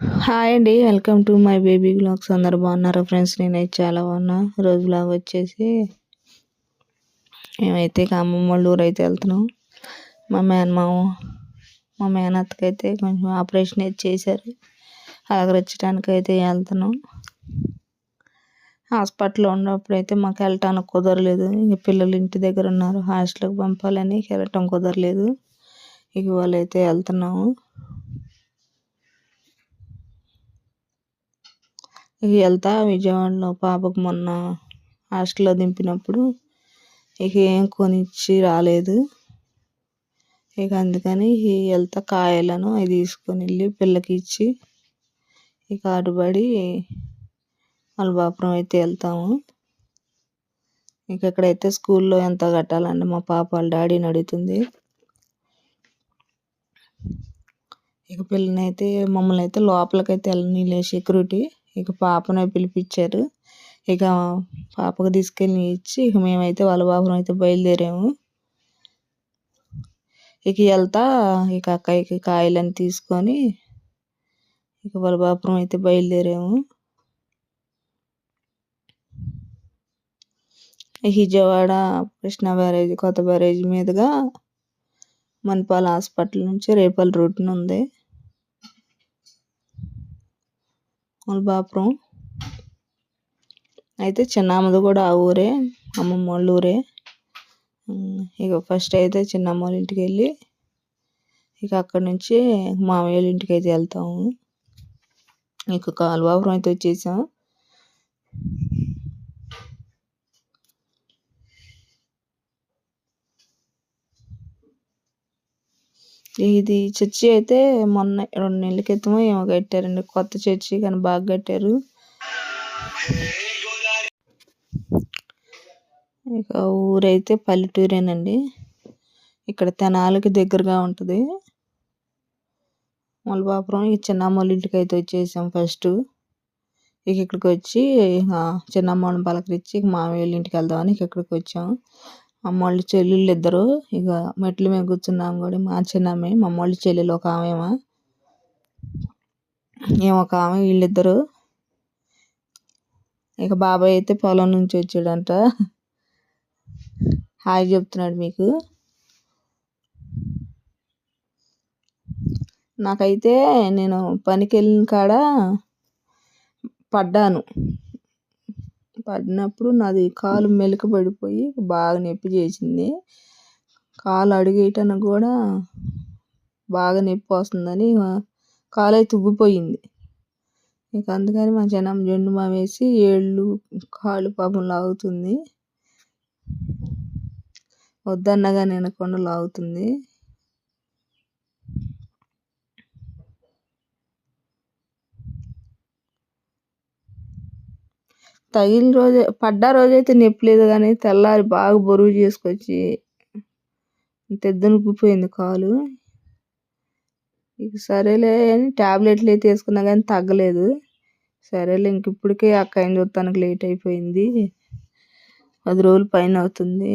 Hi అండి. Welcome to my baby vlogs. అందరూ బాగున్నారా ఫ్రెండ్స్? నేనైతే చాలా బాగున్నా. రోజు వ్లాగ్ వచ్చేసి మేమైతే అమ్మమ్మ వాళ్ళ ఊరు అయితే వెళ్తున్నాం. మా మేనమామ మా మేనత్తకైతే కొంచెం ఆపరేషన్ అయితే చేశారు. అలగరించడానికి అయితే వెళ్తున్నాం. హాస్పిటల్లో ఉన్నప్పుడు అయితే మాకు వెళ్ళటానికి కుదరలేదు. ఇంక పిల్లలు ఇంటి దగ్గర ఉన్నారు, హాస్టల్కి పంపాలని వెళ్ళటం కుదరలేదు. ఇక వాళ్ళైతే వెళ్తున్నాము. ఇక వెళ్తా విజయవాడలో పాపకు మొన్న హాస్టల్లో దింపినప్పుడు ఇక ఏం కొనిచ్చి రాలేదు. ఇక అందుకని వెళ్తా కాయలను అవి తీసుకొని వెళ్ళి పిల్లకి ఇచ్చి ఇక అటుబడి మలబాపురం అయితే వెళ్తాము. ఇక ఇక్కడైతే స్కూల్లో ఎంత కట్టాలండి మా పాప వాళ్ళ డాడీని అడుగుతుంది. ఇక పిల్లనైతే మమ్మల్ని అయితే లోపలికైతే వెళ్ళనీలే సెక్యూరిటీ. ఇక పాపనే పిలిపించారు. ఇక పాపకు తీసుకెళ్ళి ఇచ్చి ఇక మేమైతే వలభాపురం అయితే బయలుదేరాము. ఇక వెళ్తా ఇక అక్కయ్యకి కాయలని తీసుకొని ఇక వలభాపురం అయితే బయలుదేరాము. విజయవాడ కృష్ణా బ్యారేజ్, కొత్త బ్యారేజ్ మీదుగా మణిపాల్ హాస్పిటల్ నుంచి రేపల్లి రూట్ను ఉంది వలభాపురం. అయితే చిన్నమ్మది కూడా ఆ ఊరే, అమ్మమ్మ వాళ్ళ ఊరే. ఇక ఫస్ట్ అయితే చిన్నమ్మ వాళ్ళ ఇంటికి వెళ్ళి ఇక అక్కడి నుంచి మామయ్య వాళ్ళ ఇంటికి అయితే వెళ్తాము. ఇక వలభాపురం అయితే వచ్చేసాం. ఇది చర్చి అయితే మొన్న 2 నెలల క్రితమో ఏమో కట్టారండి, కొత్త చర్చి, కానీ బాగా కట్టారు. ఇక ఊరైతే పల్లెటూరేనండి. ఇక్కడ తెనాలికి దగ్గరగా ఉంటుంది మలబాపురం. ఈ చిన్నమ్మ వాళ్ళ ఇంటికి అయితే వచ్చేసాం ఫస్ట్. ఇక ఇక్కడికి వచ్చి చిన్నమ్మని పలకరించి ఇక మామయ్య వాళ్ళ ఇంటికి వెళ్దామని ఇక ఇక్కడికి వచ్చాం. అమ్మ వాళ్ళు చెల్లెళ్ళు ఇద్దరు ఇక మెట్ల మీద కూర్చున్నాం. కూడా మా చిన్నమ్మ, మా అమ్మ వాళ్ళ చెల్లెలు ఒక ఆమె, ఒక ఆమె, వీళ్ళిద్దరు. ఇక బాబాయ్ అయితే పొలం నుంచి వచ్చాడంట, హాయ్ చెప్తున్నాడు మీకు. నాకైతే నేను పనికి వెళ్ళిన కాడ పడినప్పుడు నాది కాలు మెలిక పడిపోయి బాగా నొప్పి చేసింది. కాలు అడుగేయటానికి కూడా బాగా నొప్పి వస్తుందని కాలు అయితే ఉబ్బిపోయింది. ఇక అందుకని మా చిన్నమ్మ జెండు బామ్ వేసి ఏళ్ళు కాలు పాపం లాగుతుంది, వద్దన్నగా వినకుండా లాగుతుంది. తగిలిన రోజే, పడ్డ రోజైతే నొప్పి లేదు, కానీ తెల్లారి బాగా బరువు చేసుకొచ్చి తెద్దనుకుపోయింది కాలు. ఇక సరేలే అని ట్యాబ్లెట్లు అయితే వేసుకున్నా కానీ తగ్గలేదు. సరేలే ఇంక ఇప్పటికే అక్కని చూస్తానికి లేట్ అయిపోయింది, 10 రోజుల పైన అవుతుంది,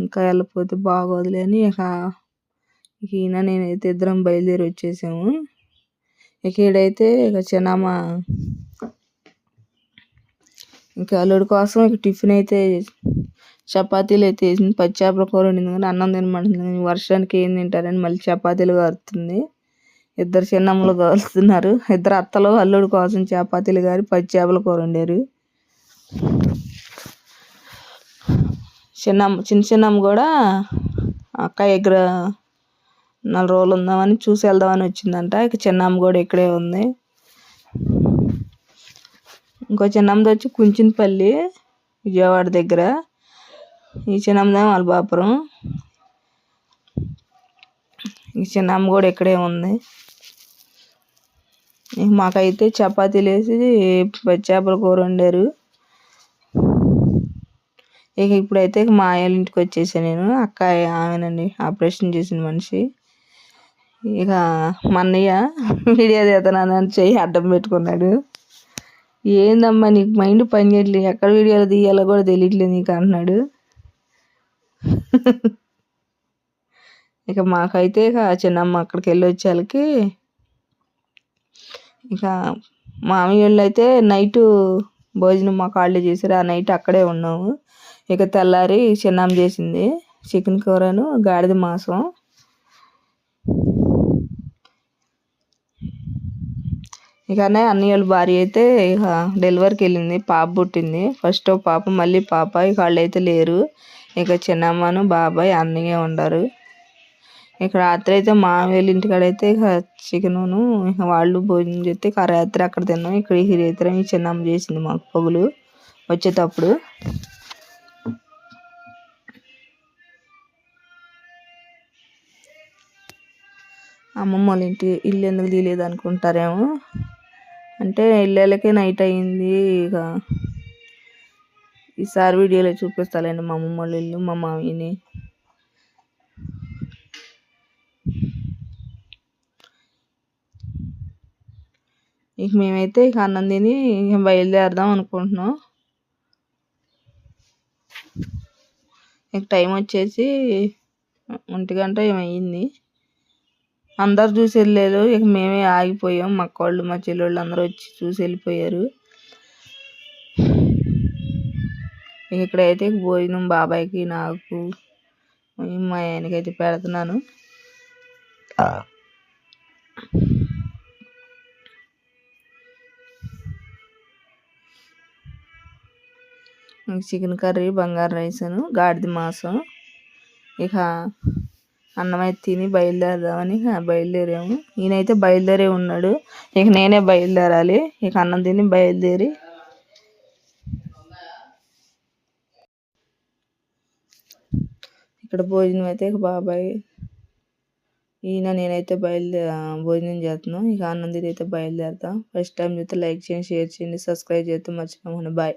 ఇంకా వెళ్ళకపోతే బాగోదులే అని ఇక ఈయన నేనైతే ఇద్దరం బయలుదేరి వచ్చేసాము. ఇక ఈడైతే ఇక చిన్నమ్మ ఇంకా అల్లుడి కోసం ఇక టిఫిన్ అయితే చపాతీలు అయితే వేసింది. పచ్చేపల కూర వండింది, కానీ అన్నం తినమంటుంది. వర్షానికి ఏం తింటారని మళ్ళీ చపాతీలు కారుతుంది. ఇద్దరు చిన్నమ్మలు కాలుస్తున్నారు. ఇద్దరు అత్తలు అల్లుడి కోసం చపాతీలు గారి పచ్చేపల కూర వండారు. చిన్నమ్మ కూడా అక్క దగ్గర 4 రోజులు ఉందామని చూసి వెళ్దామని వచ్చిందంట. ఇక చిన్నమ్మ కూడా ఇక్కడే ఉంది. ఇంకో చిన్నమ్మది వచ్చి కుంచినపల్లి, విజయవాడ దగ్గర. ఈ చిన్నమ్మదేమో వలభాపురం. ఈ చిన్నమ్మ కూడా ఇక్కడే ఉంది. మాకైతే చపాతీలు వేసి పచ్చేపల కూర వండారు. ఇక ఇప్పుడైతే మా ఆయన ఇంటికి వచ్చేసాను నేను. అక్క ఆమెనండి, ఆపరేషన్ చేసిన మనిషి. ఇక మా అన్నయ్య వీడియో తీస్తున్నానని చెయ్యి అడ్డం పెట్టుకున్నాడు. ఏందమ్మా నీకు మైండ్ పని చేయట్లేదు, ఎక్కడ వీడియోలు తీయాలో కూడా తెలియట్లేదు నీకు అంటున్నాడు. ఇక మాకైతే ఇక చిన్నమ్మ అక్కడికి వెళ్ళి వచ్చేళ్ళకి ఇక మామయ్య వాళ్ళైతే నైటు భోజనం మా కాళ్ళే చేశారు. ఆ నైట్ అక్కడే ఉన్నాము. ఇక తెల్లారి చిన్నాం చేసింది చికెన్ కూరను గాడిద మాంసం. ఇక అన్నయ్య వాళ్ళ భార్య అయితే ఇక డెలివరీకి వెళ్ళింది. పాప పుట్టింది. ఫస్ట్ పాప, మళ్ళీ పాప. ఇక వాళ్ళు అయితే లేరు. ఇక చిన్నమ్మను బాబాయ్ అన్నయ్య ఉండరు. ఇక రాత్రి అయితే మామయ్య ఇంటికాడ అయితే ఇక చికెను ఇక వాళ్ళు భోజనం చేస్తే ఇక రాత్రి అక్కడ తిన్నాం. ఇక్కడ ఈ రైతురం ఈ చిన్నమ్మ చేసింది మాకు పొగులు వచ్చేటప్పుడు. అమ్మమ్మ వాళ్ళ ఇంటి ఇల్లు ఎందుకు తీయలేదు అనుకుంటారేమో. అంటే ఇళ్ళకే నైట్ అయింది. ఇక ఈసారి వీడియోలో చూపిస్తాలండి మా అమ్మమ్మ వాళ్ళ ఇల్లు, మా మామయ్యని. ఇక మేమైతే ఇక అన్నం తిని ఇక బయలుదేరదాం అనుకుంటున్నాం. ఇక టైం వచ్చేసి 1 గంట ఏమయ్యింది. అందరు చూసి వెళ్ళారు. ఇక మేమే ఆగిపోయాం. మా అక్కోళ్ళు మా చెల్లెళ్ళు అందరూ వచ్చి చూసి వెళ్ళిపోయారు. ఇక ఇక్కడైతే భోజనం బాబాయ్కి, నాకు, మా ఆయనకైతే పెడుతున్నాను. చికెన్ కర్రీ, బంగారు రైస్ను, గాడిద మాంసం. ఇక అన్నం అయితే తిని బయలుదేరదామని బయలుదేరాము. ఈయనైతే బయలుదేరే ఉన్నాడు. ఇక నేనే బయలుదేరాలి. ఇక అన్నం తిని బయలుదేరి ఇక్కడ భోజనం అయితే ఇక బాబాయ్, ఈయన, నేనైతే భోజనం చేస్తున్నాం. ఇక అన్నం తిని అయితే బయలుదేరుతాం. ఫస్ట్ టైం చూస్తే లైక్ చేయండి, షేర్ చేయండి, సబ్స్క్రైబ్ చేస్తే మర్చిపోకుండా. బాయ్.